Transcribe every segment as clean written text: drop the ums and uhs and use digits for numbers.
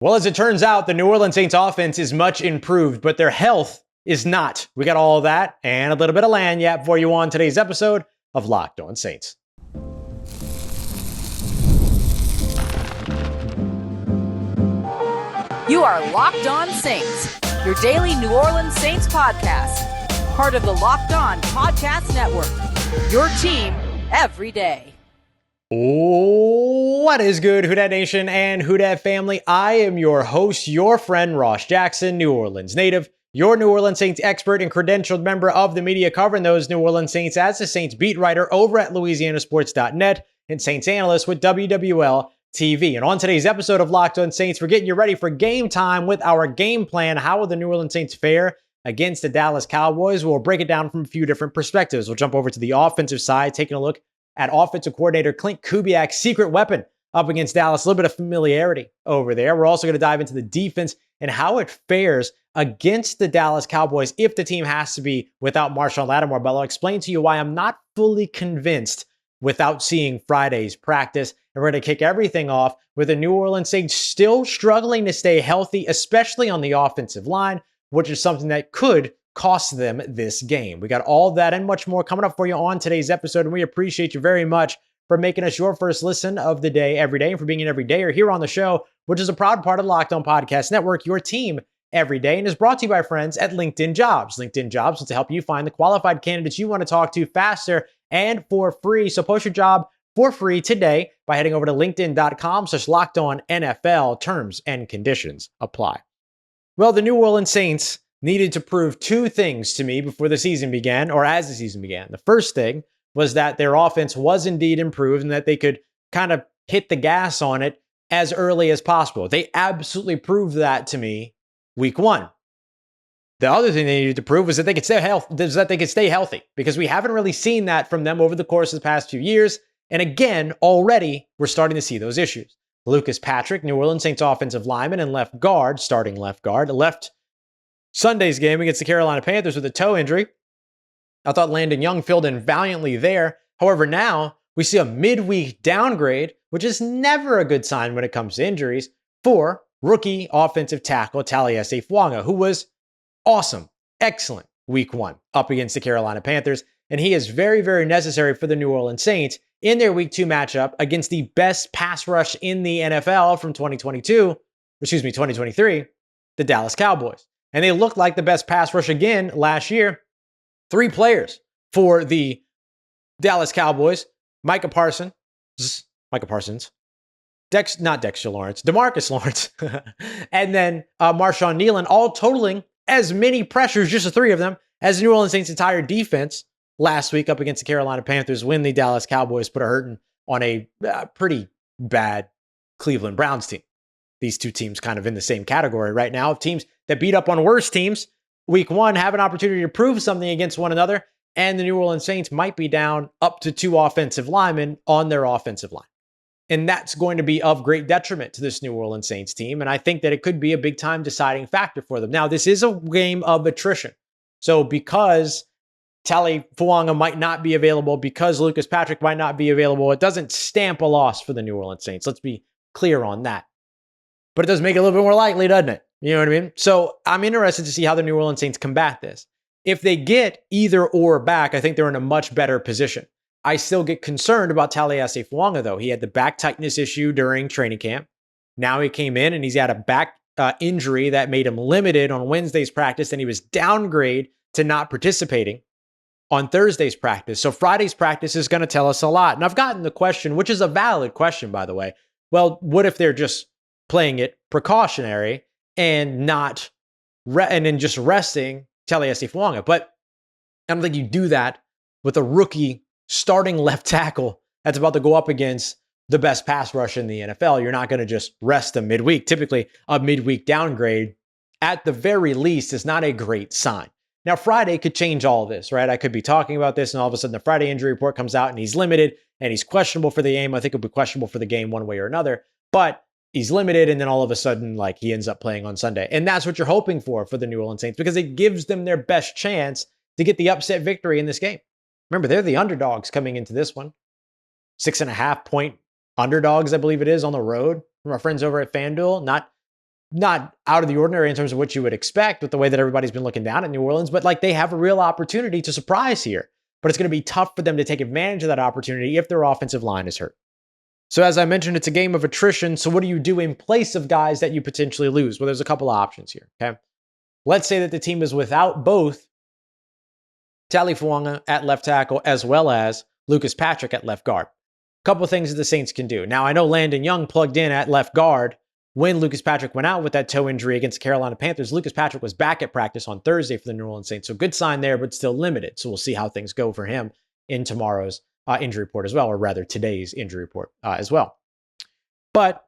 Well, as it turns out, the New Orleans Saints offense is much improved, but their health is not. We got all of that and a little bit of lagniappe for you on today's episode of Locked On Saints. You are Locked On Saints, your daily New Orleans Saints podcast. Part of the Locked On Podcast Network, your team every day. What is good, Who Dat Nation and Who Dat family? I am your host, your friend Ross Jackson, New Orleans native, your New Orleans Saints expert and credentialed member of the media covering those New Orleans Saints as the Saints beat writer over at LouisianaSports.net and Saints analyst with WWL TV. And on today's episode of Locked On Saints, we're getting you ready for game time with our game plan. How will the New Orleans Saints fare against the Dallas Cowboys? We'll break it down from a few different perspectives. We'll jump over to the offensive side, taking a look at offensive coordinator Klint Kubiak's secret weapon up against Dallas. A little bit of familiarity over there. We're also going to dive into the defense and how it fares against the Dallas Cowboys if the team has to be without Marshawn Latimore. But I'll explain to you why I'm not fully convinced without seeing Friday's practice. And we're going to kick everything off with the New Orleans Saints still struggling to stay healthy, especially on the offensive line, which is something that could cost them this game. We got all that and much more coming up for you on today's episode, and we appreciate you very much for making us your first listen of the day every day and for being an everydayer here on the show, which is a proud part of the Locked On Podcast Network, your team every day, and is brought to you by friends at LinkedIn Jobs. LinkedIn Jobs is to help you find the qualified candidates you want to talk to faster and for free. So post your job for free today by heading over to linkedin.com/LockedOnNFL. Terms and conditions apply. Well, the New Orleans Saints needed to prove two things to me before the season began, or as the season began. The first thing was that their offense was indeed improved and that they could kind of hit the gas on it as early as possible. They absolutely proved that to me week one. The other thing they needed to prove was that they could stay healthy, because we haven't really seen that from them over the course of the past few years. And again, already we're starting to see those issues. Lucas Patrick, New Orleans Saints offensive lineman and starting left guard, left Sunday's game against the Carolina Panthers with a toe injury. I thought Landon Young filled in valiantly there. However, now we see a midweek downgrade, which is never a good sign when it comes to injuries, for rookie offensive tackle Taliese Fuaga, who was awesome, excellent week one up against the Carolina Panthers. And he is very, very necessary for the New Orleans Saints in their week two matchup against the best pass rush in the NFL from 2023, the Dallas Cowboys. And they looked like the best pass rush again last year. Three players for the Dallas Cowboys: Micah Parsons, DeMarcus Lawrence, and then Marshawn, Kneeland, all totaling as many pressures, just the three of them, as the New Orleans Saints' entire defense last week up against the Carolina Panthers when the Dallas Cowboys put a hurting on a pretty bad Cleveland Browns team. These two teams kind of in the same category right now of teams that beat up on worse teams. Week one have an opportunity to prove something against one another, and the New Orleans Saints might be down up to two offensive linemen on their offensive line. And that's going to be of great detriment to this New Orleans Saints team, and I think that it could be a big-time deciding factor for them. Now, this is a game of attrition. So because Tali Fuaga might not be available, because Lucas Patrick might not be available, it doesn't stamp a loss for the New Orleans Saints. Let's be clear on that. But it does make it a little bit more likely, doesn't it? You know what I mean? So I'm interested to see how the New Orleans Saints combat this. If they get either or back, I think they're in a much better position. I still get concerned about Taliese Fuaga, though. He had the back tightness issue during training camp. Now he came in and he's had a back injury that made him limited on Wednesday's practice, and he was downgraded to not participating on Thursday's practice. So Friday's practice is going to tell us a lot. And I've gotten the question, which is a valid question, by the way. Well, what if they're just playing it precautionary and not and then just resting Taliese Fuaga? But I don't think you do that with a rookie starting left tackle that's about to go up against the best pass rush in the NFL. You're not going to just rest them midweek. Typically, a midweek downgrade, at the very least, is not a great sign. Now, Friday could change all of this, right? I could be talking about this, and all of a sudden the Friday injury report comes out, and he's limited, and he's questionable for the game. I think he'll be questionable for the game one way or another. But he's limited, and then all of a sudden, like, he ends up playing on Sunday. And that's what you're hoping for the New Orleans Saints, because it gives them their best chance to get the upset victory in this game. Remember, they're the underdogs coming into this one. 6.5 point underdogs, I believe it is, on the road from our friends over at FanDuel. Not not out of the ordinary in terms of what you would expect with the way that everybody's been looking down at New Orleans, but like they have a real opportunity to surprise here. But it's going to be tough for them to take advantage of that opportunity if their offensive line is hurt. So as I mentioned, it's a game of attrition. So what do you do in place of guys that you potentially lose? Well, there's a couple of options here, okay? Let's say that the team is without both Fuaga at left tackle as well as Lucas Patrick at left guard. A couple of things that the Saints can do. Now, I know Landon Young plugged in at left guard when Lucas Patrick went out with that toe injury against the Carolina Panthers. Lucas Patrick was back at practice on Thursday for the New Orleans Saints. So good sign there, but still limited. So we'll see how things go for him in tomorrow's injury report as well, or rather today's injury report as well. But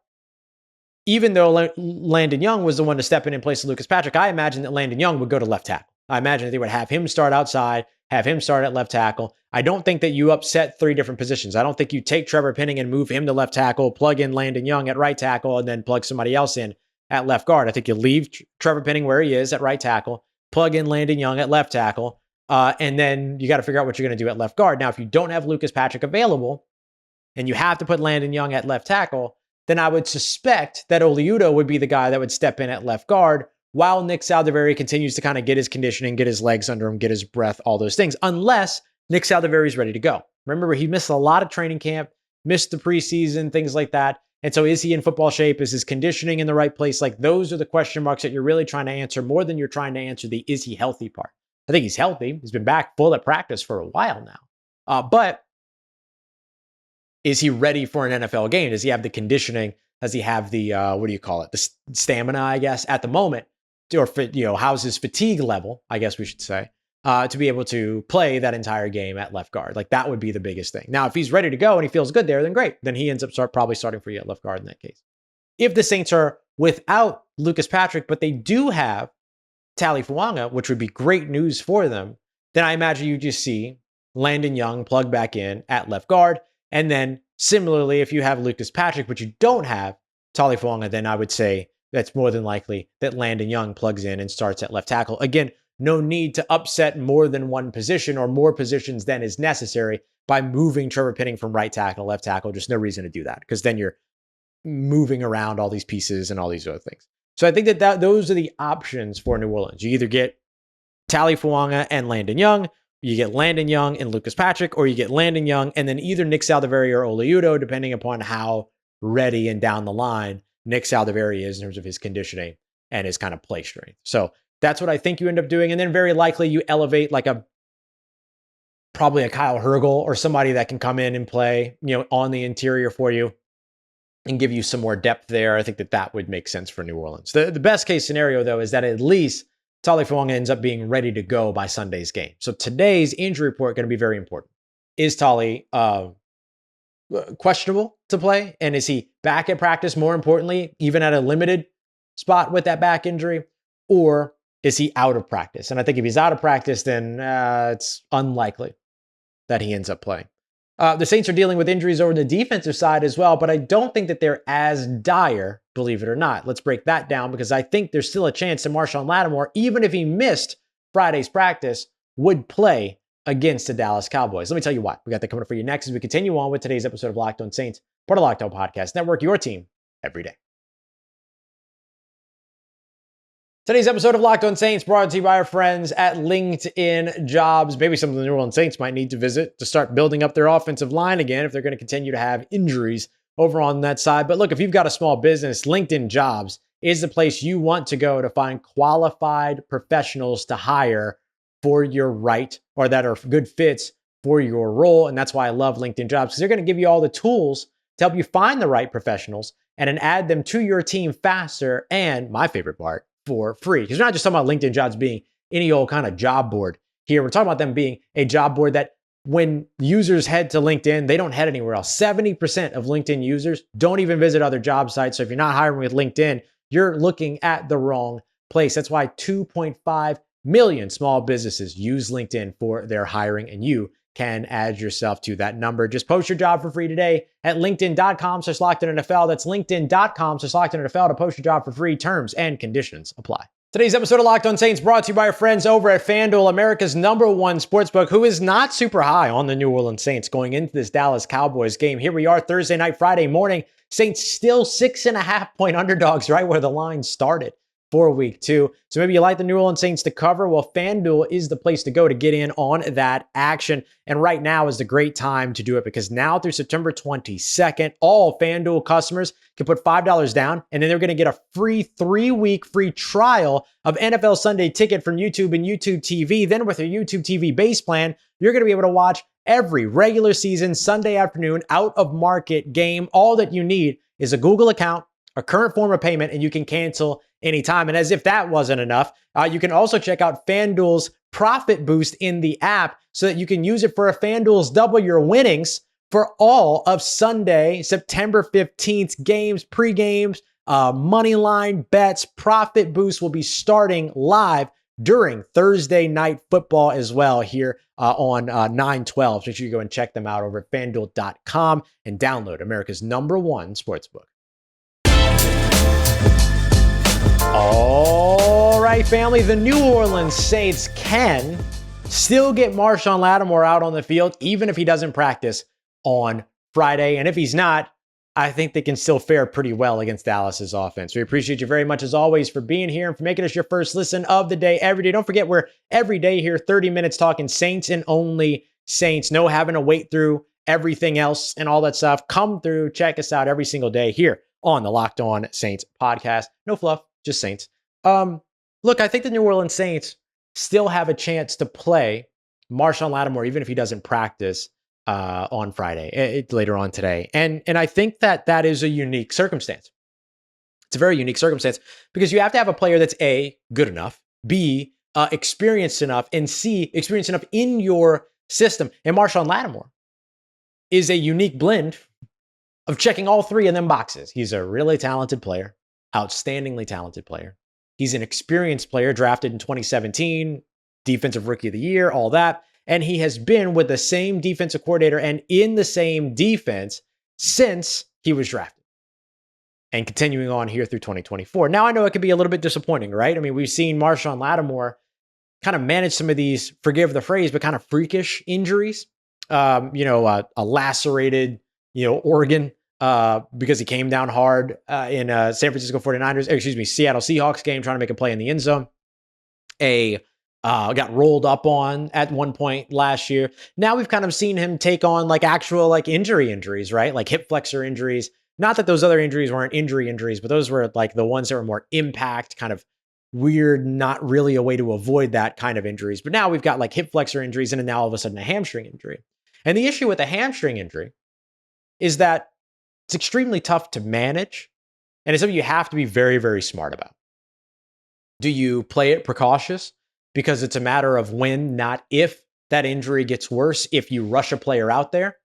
even though Landon Young was the one to step in place of Lucas Patrick, I imagine that Landon Young would go to left tackle. I imagine that they would have him start outside, have him start at left tackle. I don't think that you upset three different positions. I don't think you take Trevor Penning and move him to left tackle, plug in Landon Young at right tackle, and then plug somebody else in at left guard. I think you leave Trevor Penning where he is at right tackle, plug in Landon Young at left tackle, and then you got to figure out what you're going to do at left guard. Now, if you don't have Lucas Patrick available and you have to put Landon Young at left tackle, then I would suspect that Oliudo would be the guy that would step in at left guard while Nick Saldiveri continues to kind of get his conditioning, get his legs under him, get his breath, all those things, unless Nick Saldiveri is ready to go. Remember, he missed a lot of training camp, missed the preseason, things like that. And so is he in football shape? Is his conditioning in the right place? Like those are the question marks that you're really trying to answer more than you're trying to answer the is he healthy part. I think he's healthy. He's been back full at practice for a while now. But is he ready for an NFL game? Does he have the conditioning? Does he have the, the stamina, I guess, at the moment? Or, how's his fatigue level, I guess we should say, to be able to play that entire game at left guard. Like that would be the biggest thing. Now, if he's ready to go and he feels good there, then great. Then he ends up probably starting for you at left guard in that case. If the Saints are without Lucas Patrick, but they do have Fuaga, which would be great news for them, then I imagine you just see Landon Young plug back in at left guard. And then similarly, if you have Lucas Patrick, but you don't have Fuaga, then I would say that's more than likely that Landon Young plugs in and starts at left tackle. Again, no need to upset more than one position or more positions than is necessary by moving Trevor Penning from right tackle to left tackle. Just no reason to do that because then you're moving around all these pieces and all these other things. So I think that those are the options for New Orleans. You either get Fuaga and Landon Young, you get Landon Young and Lucas Patrick, or you get Landon Young and then either Nick Saldiveri or Oliudo, depending upon how ready and down the line Nick Saldiveri is in terms of his conditioning and his kind of play strength. So that's what I think you end up doing. And then very likely you elevate like probably a Kyle Hergel or somebody that can come in and play, on the interior for you and give you some more depth there. I think that would make sense for New Orleans. The best case scenario though, is that at least Fuaga ends up being ready to go by Sunday's game. So today's injury report going to be very important. Is Tali questionable to play? And is he back at practice, more importantly, even at a limited spot with that back injury? Or is he out of practice? And I think if he's out of practice, then it's unlikely that he ends up playing. The Saints are dealing with injuries over the defensive side as well, but I don't think that they're as dire, believe it or not. Let's break that down because I think there's still a chance that Marshawn Latimore, even if he missed Friday's practice, would play against the Dallas Cowboys. Let me tell you what. We got that coming up for you next as we continue on with today's episode of Locked On Saints, part of Locked On Podcast Network, your team every day. Today's episode of Locked On Saints brought to you by our friends at LinkedIn Jobs. Maybe some of the New Orleans Saints might need to visit to start building up their offensive line again if they're going to continue to have injuries over on that side. But look, if you've got a small business, LinkedIn Jobs is the place you want to go to find qualified professionals to hire for your right or that are good fits for your role. And that's why I love LinkedIn Jobs because they're going to give you all the tools to help you find the right professionals and then add them to your team faster. And my favorite part, for free. Because we're not just talking about LinkedIn Jobs being any old kind of job board here. We're talking about them being a job board that when users head to LinkedIn, they don't head anywhere else. 70% of LinkedIn users don't even visit other job sites. So if you're not hiring with LinkedIn, you're looking at the wrong place. That's why 2.5 million small businesses use LinkedIn for their hiring, and you can add yourself to that number. Just post your job for free today at linkedin.com/LockedOnNFL. That's linkedin.com/LockedOnNFL to post your job for free. Terms and conditions apply. Today's episode of Locked On Saints brought to you by our friends over at FanDuel, America's #1 sportsbook, who is not super high on the New Orleans Saints going into this Dallas Cowboys game. Here we are Thursday night, Friday morning. Saints still 6.5-point underdogs right where the line started for week 2. So maybe you like the New Orleans Saints to cover. Well, FanDuel is the place to go to get in on that action. And right now is the great time to do it because now through September 22nd, all FanDuel customers can put $5 down and then they're going to get a free 3-week free trial of NFL Sunday Ticket from YouTube and YouTube TV. Then with your YouTube TV base plan, you're going to be able to watch every regular season Sunday afternoon out of market game. All that you need is a Google account, a current form of payment, and you can cancel anytime. And as if that wasn't enough, you can also check out FanDuel's Profit Boost in the app so that you can use it for a FanDuel's Double Your Winnings for all of Sunday, September 15th games, pre-games, money line bets. Profit Boost will be starting live during Thursday night football as well here on 9/12. Make sure you go and check them out over at FanDuel.com and download America's #1 sportsbook. All right, family, the New Orleans Saints can still get Marshawn Latimore out on the field, even if he doesn't practice on Friday. And if he's not, I think they can still fare pretty well against Dallas's offense. We appreciate you very much, as always, for being here and for making us your first listen of the day every day. Don't forget, we're every day here, 30 minutes talking Saints and only Saints. No having to wait through everything else and all that stuff. Come through, check us out every single day here on the Locked On Saints podcast. No fluff, just Saints. Look, I think the New Orleans Saints still have a chance to play Marshawn Latimore, even if he doesn't practice on Friday, later on today. And I think that is a unique circumstance. It's a very unique circumstance because you have to have a player that's A, good enough, B, experienced enough, and C, experienced enough in your system. And Marshawn Latimore is a unique blend of checking all three of them boxes. He's a really talented player, outstandingly talented player. He's an experienced player drafted in 2017, defensive rookie of the year, all that. And he has been with the same defensive coordinator and in the same defense since he was drafted and continuing on here through 2024. Now, I know it could be a little bit disappointing, right? I mean, we've seen Marshawn Latimore kind of manage some of these, forgive the phrase, but kind of freakish injuries. A lacerated, organ because he came down hard in San Francisco 49ers, Seattle Seahawks game, trying to make a play in the end zone. Got rolled up on at one point last year. Now we've kind of seen him take on actual injuries, right? Like hip flexor injuries. Not that those other injuries weren't injuries, but those were the ones that were more impact, kind of weird, not really a way to avoid that kind of injuries. But now we've got hip flexor injuries and then now all of a sudden a hamstring injury. And the issue with a hamstring injury is that it's extremely tough to manage. And it's something you have to be very, very smart about. Do you play it precautious? Because it's a matter of when, not if, that injury gets worse. If you rush a player out there,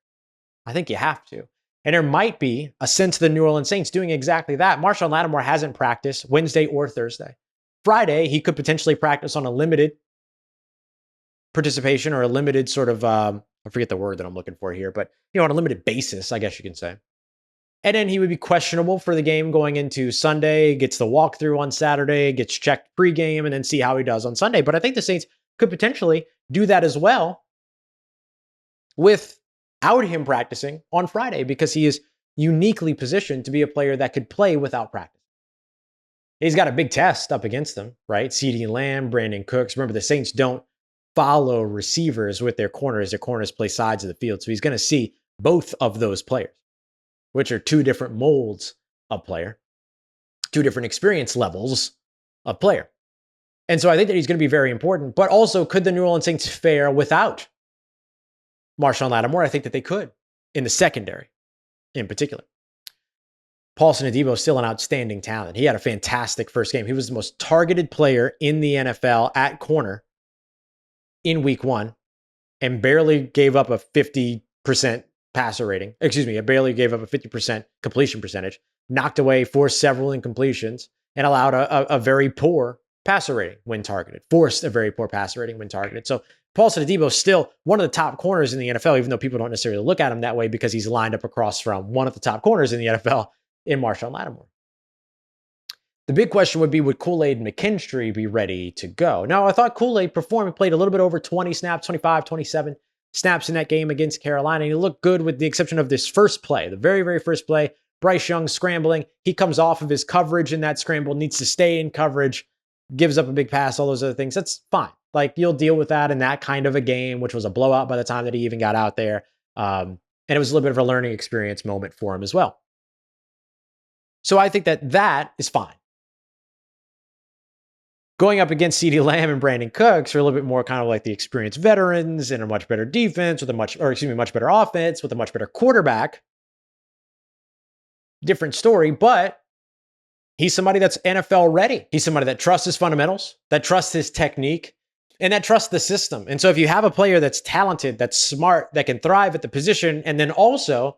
I think you have to. And there might be a sense of the New Orleans Saints doing exactly that. Marshawn Latimore hasn't practiced Wednesday or Thursday. Friday, he could potentially practice on a limited participation or a limited sort of, I forget the word that I'm looking for here, but on a limited basis, I guess you can say. And then he would be questionable for the game going into Sunday, gets the walkthrough on Saturday, gets checked pregame, and then see how he does on Sunday. But I think the Saints could potentially do that as well without him practicing on Friday because he is uniquely positioned to be a player that could play without practice. He's got a big test up against him, right? CeeDee Lamb, Brandon Cooks. Remember, the Saints don't follow receivers with their corners. Their corners play sides of the field. So he's going to see both of those players, which are two different molds of player, two different experience levels of player. And so I think that he's going to be very important. But also, could the New Orleans Saints fare without Marshawn Latimore? I think that they could in the secondary in particular. Paulson Adebo is still an outstanding talent. He had a fantastic first game. He was the most targeted player in the NFL at corner in week 1 and barely gave up a 50% passer rating. It barely gave up a 50% completion percentage, knocked away, forced several incompletions, and allowed a very poor passer rating when targeted, forced a very poor passer rating when targeted. So Paulson Adebo is still one of the top corners in the NFL, even though people don't necessarily look at him that way because he's lined up across from one of the top corners in the NFL in Marshawn Latimore. The big question would be, would Kool-Aid McKinstry be ready to go? No, I thought Kool-Aid performed. He played a little bit over 20 snaps, 25, 27 snaps in that game against Carolina. And he looked good with the exception of this first play, the very, very first play. Bryce Young scrambling. He comes off of his coverage in that scramble, needs to stay in coverage, gives up a big pass, all those other things. That's fine. Like, you'll deal with that in that kind of a game, which was a blowout by the time that he even got out there. And it was a little bit of a learning experience moment for him as well. So I think that is fine. Going up against CeeDee Lamb and Brandon Cooks are a little bit more kind of like the experienced veterans and a much better defense with much better offense with a much better quarterback. Different story, but he's somebody that's NFL ready. He's somebody that trusts his fundamentals, that trusts his technique, and that trusts the system. And so if you have a player that's talented, that's smart, that can thrive at the position, and then also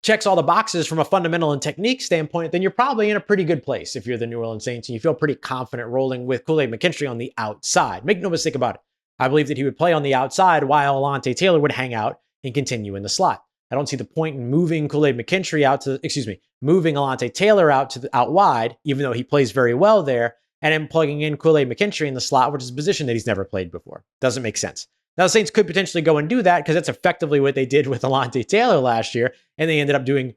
checks all the boxes from a fundamental and technique standpoint, then you're probably in a pretty good place if you're the New Orleans Saints and you feel pretty confident rolling with Kool-Aid McKinstry on the outside. Make no mistake about it. I believe that he would play on the outside while Alontae Taylor would hang out and continue in the slot. I don't see the point in moving moving Alontae Taylor out wide, even though he plays very well there, and then plugging in Kool-Aid McKinstry in the slot, which is a position that he's never played before. Doesn't make sense. Now, the Saints could potentially go and do that because that's effectively what they did with Alontae Taylor last year, and they ended up doing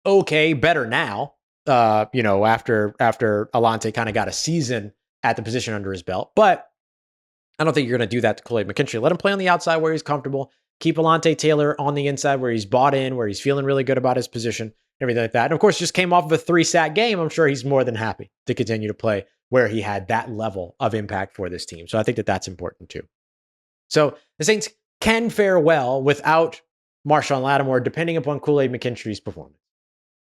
okay, better now, after Alontae kind of got a season at the position under his belt. But I don't think you're going to do that to Kool-Aid McKinstry. Let him play on the outside where he's comfortable. Keep Alontae Taylor on the inside where he's bought in, where he's feeling really good about his position, everything like that. And of course, just came off of a 3-sack game. I'm sure he's more than happy to continue to play where he had that level of impact for this team. So I think that that's important too. So the Saints can fare well without Marshawn Latimore, depending upon Kool-Aid McKinstry's performance.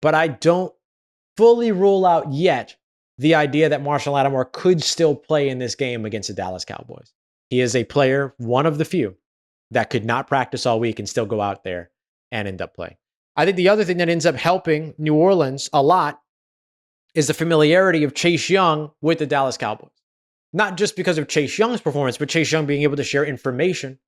But I don't fully rule out yet the idea that Marshawn Latimore could still play in this game against the Dallas Cowboys. He is a player, one of the few, that could not practice all week and still go out there and end up playing. I think the other thing that ends up helping New Orleans a lot is the familiarity of Chase Young with the Dallas Cowboys. Not just because of Chase Young's performance, but Chase Young being able to share information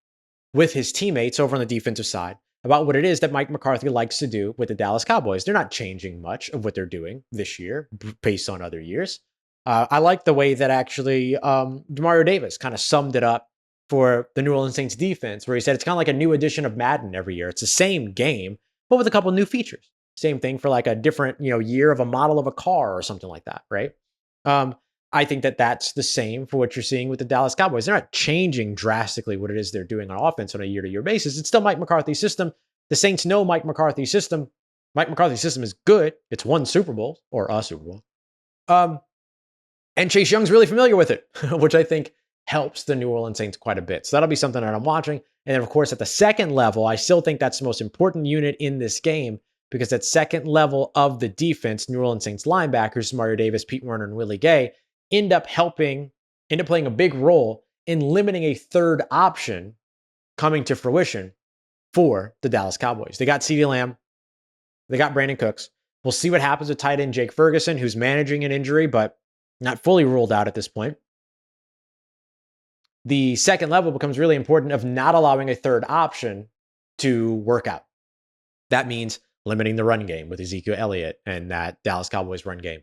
with his teammates over on the defensive side about what it is that Mike McCarthy likes to do with the Dallas Cowboys. They're not changing much of what they're doing this year based on other years. I like the way that actually Demario Davis kind of summed it up for the New Orleans Saints defense, where he said it's kind of like a new edition of Madden every year. It's the same game, but with a couple new features. Same thing for like a different, year of a model of a car or something like that, right? I think that that's the same for what you're seeing with the Dallas Cowboys. They're not changing drastically what it is they're doing on offense on a year-to-year basis. It's still Mike McCarthy's system. The Saints know Mike McCarthy's system. Mike McCarthy's system is good. It's won Super Bowl or a Super Bowl. And Chase Young's really familiar with it, which I think helps the New Orleans Saints quite a bit. So that'll be something that I'm watching. And then, of course, at the second level, I still think that's the most important unit in this game because that second level of the defense, New Orleans Saints linebackers, Mario Davis, Pete Werner, and Willie Gay, end up playing a big role in limiting a third option coming to fruition for the Dallas Cowboys. They got CeeDee Lamb. They got Brandon Cooks. We'll see what happens with tight end Jake Ferguson, who's managing an injury, but not fully ruled out at this point. The second level becomes really important of not allowing a third option to work out. That means limiting the run game with Ezekiel Elliott and that Dallas Cowboys run game.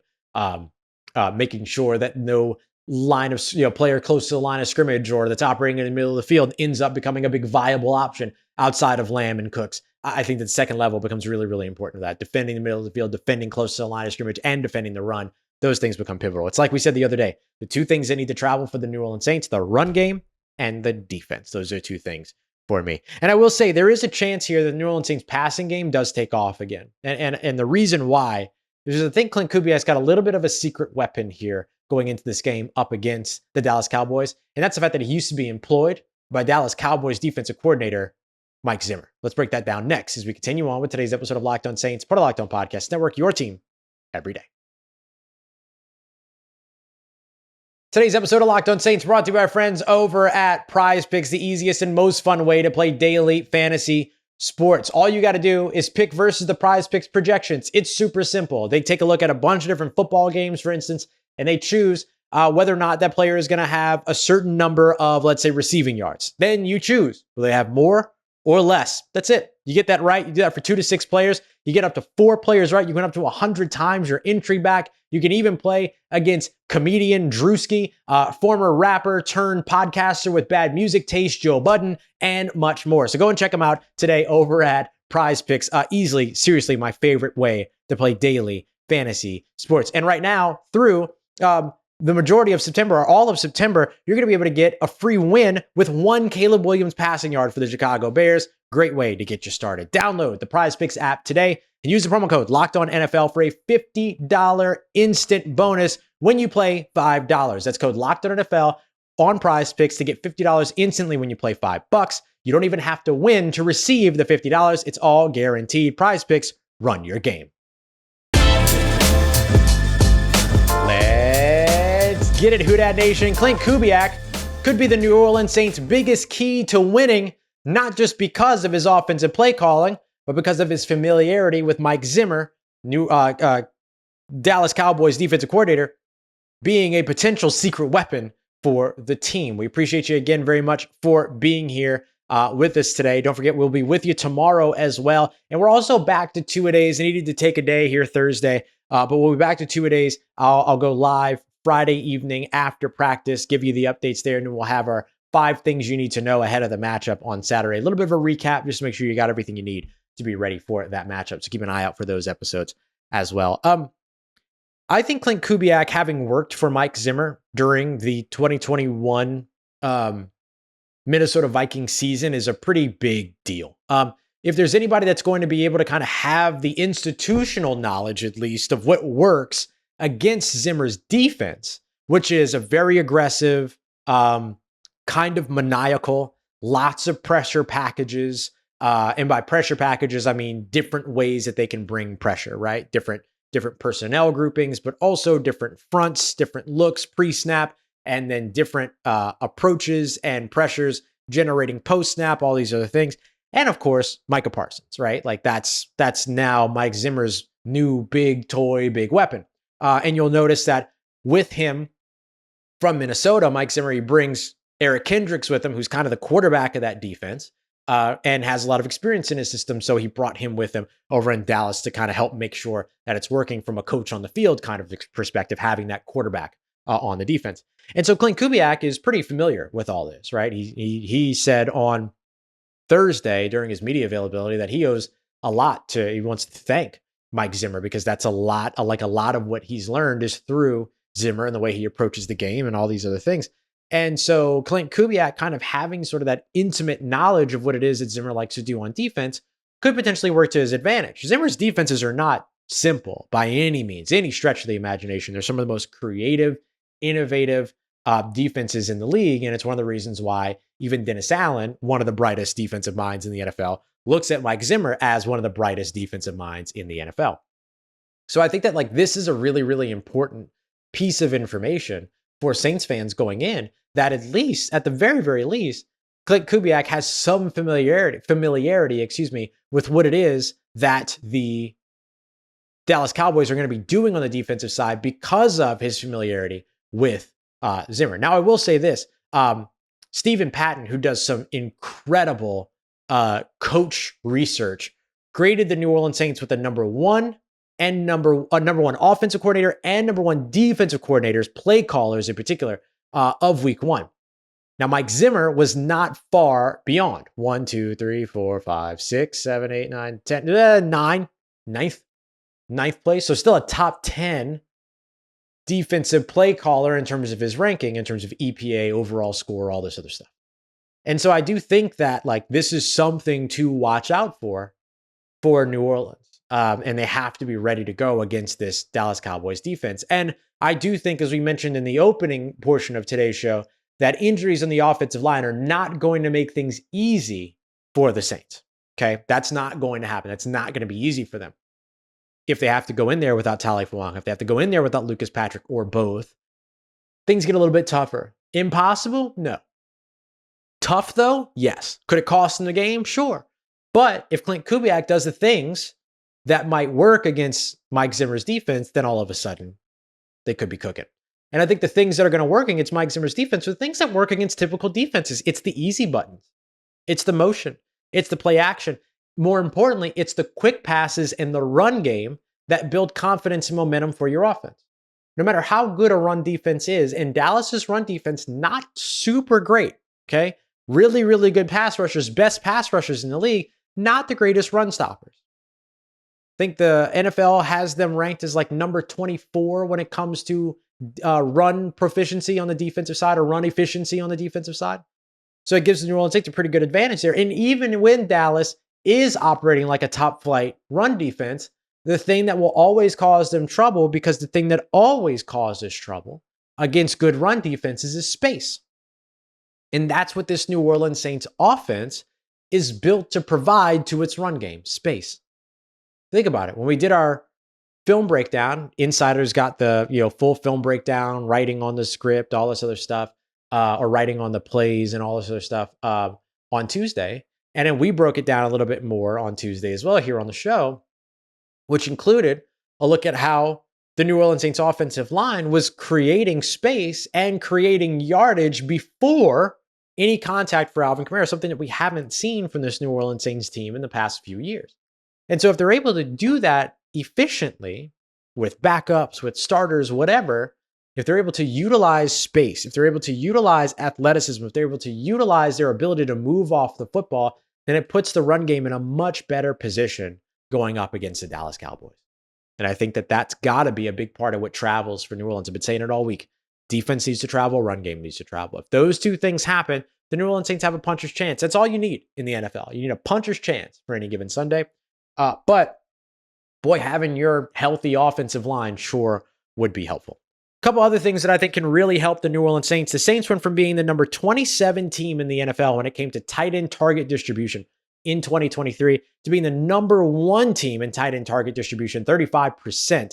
Making sure that no line of player close to the line of scrimmage or that's operating in the middle of the field ends up becoming a big viable option outside of Lamb and Cooks. I think that second level becomes really, really important for that. Defending the middle of the field, defending close to the line of scrimmage, and defending the run. Those things become pivotal. It's like we said the other day, the two things that need to travel for the New Orleans Saints, the run game and the defense. Those are two things for me. And I will say there is a chance here that the New Orleans Saints passing game does take off again. And the reason why is I think Klint Kubiak's got a little bit of a secret weapon here going into this game up against the Dallas Cowboys. And that's the fact that he used to be employed by Dallas Cowboys defensive coordinator Mike Zimmer. Let's break that down next as we continue on with today's episode of Locked On Saints, part of Locked On Podcast Network, your team every day. Today's episode of Locked On Saints brought to you by our friends over at Prize Picks, the easiest and most fun way to play daily fantasy sports. All you got to do is pick versus the Prize Picks projections. It's super simple. They take a look at a bunch of different football games, for instance, and they choose whether or not that player is going to have a certain number of, let's say, receiving yards. Then you choose, will they have more or less? That's it. You get that right. You do that for 2 to 6 players. You get up to 4 players right. You can up to 100 times your entry back. You can even play against comedian Drewski, former rapper turned podcaster with bad music taste, Joe Budden, and much more. So go and check them out today over at Prize Picks. Easily, seriously, my favorite way to play daily fantasy sports. And right now, through the majority of September or all of September, you're going to be able to get a free win with 1 Caleb Williams passing yard for the Chicago Bears. Great way to get you started. Download the Prize Picks app today and use the promo code LOCKEDONNFL for a $50 instant bonus when you play $5. That's code LOCKEDONNFL on Prize Picks to get $50 instantly when you play $5. You don't even have to win to receive the $50. It's all guaranteed. Prize Picks, run your game. Let's get it, Who Dat Nation. Klint Kubiak could be the New Orleans Saints' biggest key to winning, not just because of his offensive play calling, but because of his familiarity with Mike Zimmer, new Dallas Cowboys defensive coordinator, being a potential secret weapon for the team. We appreciate you again very much for being here with us today. Don't forget, we'll be with you tomorrow as well. And we're also back to 2-a-days. I needed to take a day here Thursday, but we'll be back to 2-a-days. I'll go live Friday evening after practice, give you the updates there, and then we'll have our 5 things you need to know ahead of the matchup on Saturday. A little bit of a recap, just to make sure you got everything you need to be ready for that matchup. So keep an eye out for those episodes as well. I think Klint Kubiak, having worked for Mike Zimmer during the 2021 Minnesota Vikings season, is a pretty big deal. If there's anybody that's going to be able to kind of have the institutional knowledge, at least, of what works against Zimmer's defense, which is a very aggressive, kind of maniacal, lots of pressure packages. And by pressure packages, I mean different ways that they can bring pressure, right? Different personnel groupings, but also different fronts, different looks pre-snap, and then different approaches and pressures generating post-snap, all these other things. And of course, Micah Parsons, right? Like that's now Mike Zimmer's new big toy, big weapon. And you'll notice that with him from Minnesota, Mike Zimmer, he brings Eric Kendricks with him, who's kind of the quarterback of that defense, and has a lot of experience in his system. So he brought him with him over in Dallas to kind of help make sure that it's working from a coach on the field kind of perspective, having that quarterback on the defense. And so Klint Kubiak is pretty familiar with all this, right? He said on Thursday during his media availability that he owes a lot to, he wants to thank Mike Zimmer, because that's a lot of what he's learned is through Zimmer and the way he approaches the game and all these other things. And so Klint Kubiak kind of having sort of that intimate knowledge of what it is that Zimmer likes to do on defense could potentially work to his advantage. Zimmer's defenses are not simple by any means, any stretch of the imagination. They're some of the most creative, innovative defenses in the league. And it's one of the reasons why even Dennis Allen, one of the brightest defensive minds in the NFL, looks at Mike Zimmer as one of the brightest defensive minds in the NFL. So I think that like this is a really, really important piece of information for Saints fans going in, that at least, at the very, very least, Klint Kubiak has some familiarity, with what it is that the Dallas Cowboys are going to be doing on the defensive side because of his familiarity with Zimmer. Now, I will say this, Stephen Patton, who does some incredible coach research, graded the New Orleans Saints with a number one offensive coordinator and number one defensive coordinators, play callers in particular, of week 1. Now, Mike Zimmer was not far beyond 1, 2, 3, 4, 5, 6, 7, 8, 9, 10, ninth place. So still a top 10 defensive play caller in terms of his ranking, in terms of EPA, overall score, all this other stuff. And so I do think that like this is something to watch out for New Orleans. And they have to be ready to go against this Dallas Cowboys defense. And I do think, as we mentioned in the opening portion of today's show, that injuries on the offensive line are not going to make things easy for the Saints. Okay, that's not going to happen. That's not going to be easy for them. If they have to go in there without Fuaga, if they have to go in there without Lucas Patrick or both, things get a little bit tougher. Impossible? No. Tough though? Yes. Could it cost them the game? Sure. But if Klint Kubiak does the things that might work against Mike Zimmer's defense, then all of a sudden they could be cooking. And I think the things that are going to work against Mike Zimmer's defense are the things that work against typical defenses. It's the easy buttons. It's the motion. It's the play action. more importantly, it's the quick passes and the run game that build confidence and momentum for your offense. No matter how good a run defense is, and Dallas's run defense, not super great, okay? Really, really good pass rushers, best pass rushers in the league, not the greatest run stoppers. I think the NFL has them ranked as like number 24 when it comes to run proficiency on the defensive side or run efficiency on the defensive side. So it gives the New Orleans Saints a pretty good advantage there. And even when Dallas is operating like a top flight run defense, the thing that will always cause them trouble, because the thing that always causes trouble against good run defenses is space. And that's what this New Orleans Saints offense is built to provide to its run game, space. Think about it. When we did our film breakdown, insiders got the full film breakdown, writing on the script, all this other stuff, or writing on the plays and all this other stuff on Tuesday. And then we broke it down a little bit more on Tuesday as well here on the show, which included a look at how the New Orleans Saints offensive line was creating space and creating yardage before any contact for Alvin Kamara, something that we haven't seen from this New Orleans Saints team in the past few years. And so if they're able to do that efficiently with backups, with starters, whatever, if they're able to utilize space, if they're able to utilize athleticism, if they're able to utilize their ability to move off the football, then it puts the run game in a much better position going up against the Dallas Cowboys. And I think that that's got to be a big part of what travels for New Orleans. I've been saying it all week. Defense needs to travel, run game needs to travel. If those two things happen, the New Orleans Saints have a puncher's chance. That's all you need in the NFL. You need a puncher's chance for any given Sunday. But boy, having your healthy offensive line sure would be helpful. A couple other things that I think can really help the New Orleans Saints. The Saints went from being the number 27 team in the NFL when it came to tight end target distribution in 2023 to being the number 1 team in tight end target distribution, 35%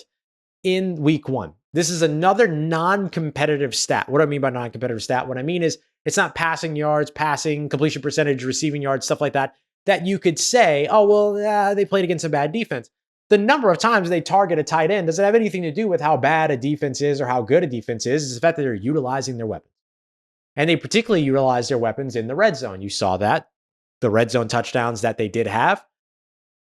in week 1. This is another non-competitive stat. What do I mean by non-competitive stat? What I mean is it's not passing yards, passing, completion percentage, receiving yards, stuff like that you could say, oh, well, they played against a bad defense. The number of times they target a tight end doesn't have anything to do with how bad a defense is or how good a defense is. It's the fact that they're utilizing their weapons. And they particularly utilize their weapons in the red zone. You saw that. The red zone touchdowns that they did have,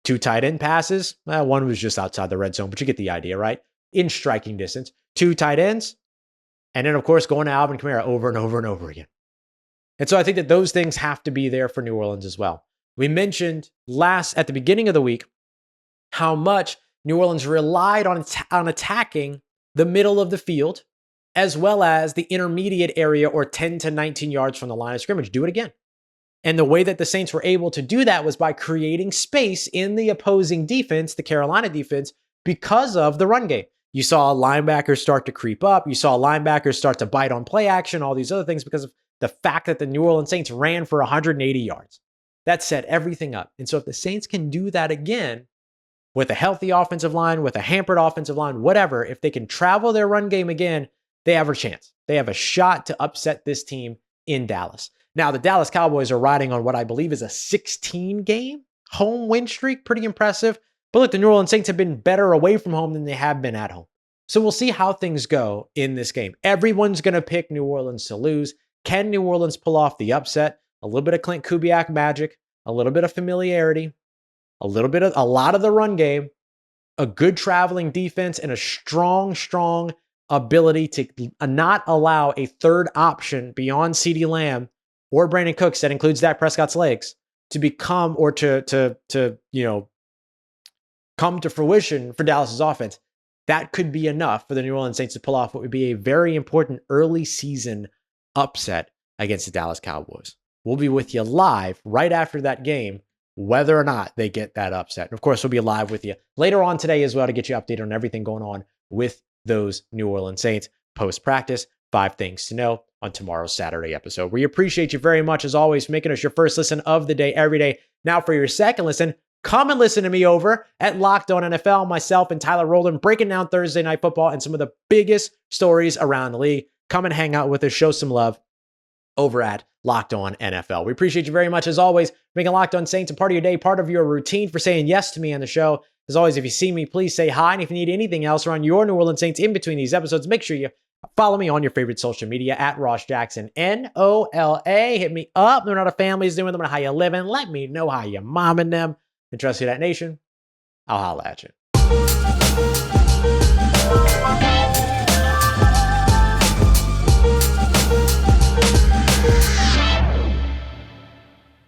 2 tight end passes. One was just outside the red zone, but you get the idea, right? In striking distance. 2 tight ends. And then, of course, going to Alvin Kamara over and over and over again. And so I think that those things have to be there for New Orleans as well. We mentioned at the beginning of the week how much New Orleans relied on attacking the middle of the field as well as the intermediate area or 10 to 19 yards from the line of scrimmage. Do it again. And the way that the Saints were able to do that was by creating space in the opposing defense, the Carolina defense, because of the run game. You saw linebackers start to creep up. You saw linebackers start to bite on play action, all these other things because of the fact that the New Orleans Saints ran for 180 yards. That set everything up. And so if the Saints can do that again with a healthy offensive line, with a hampered offensive line, whatever, if they can travel their run game again, they have a chance. They have a shot to upset this team in Dallas. Now, the Dallas Cowboys are riding on what I believe is a 16-game home win streak. Pretty impressive. But look, the New Orleans Saints have been better away from home than they have been at home. So we'll see how things go in this game. Everyone's going to pick New Orleans to lose. Can New Orleans pull off the upset? A little bit of Klint Kubiak magic, a little bit of familiarity, a lot of the run game, a good traveling defense, and a strong ability to not allow a third option beyond CeeDee Lamb or Brandon Cooks that includes Dak Prescott's legs to become or to come to fruition for Dallas's offense. That could be enough for the New Orleans Saints to pull off what would be a very important early season upset against the Dallas Cowboys. We'll be with you live right after that game, whether or not they get that upset. And of course, we'll be live with you later on today as well to get you updated on everything going on with those New Orleans Saints post-practice. 5 things to know on tomorrow's Saturday episode. We appreciate you very much, as always, for making us your first listen of the day every day. Now for your second listen, come and listen to me over at Locked On NFL, myself and Tyler Rowland, breaking down Thursday Night Football and some of the biggest stories around the league. Come and hang out with us, show some love over at Locked On NFL. We appreciate you very much, as always, for making Locked On Saints a part of your day, part of your routine, for saying yes to me on the show. As always, if you see me, please say hi. And if you need anything else around your New Orleans Saints in between these episodes, make sure you follow me on your favorite social media at Ross Jackson, NOLA. Hit me up. Learn how the family's doing. Let me know how you living. Let me know how you're momming them. And trust Who Dat Nation, I'll holla at you.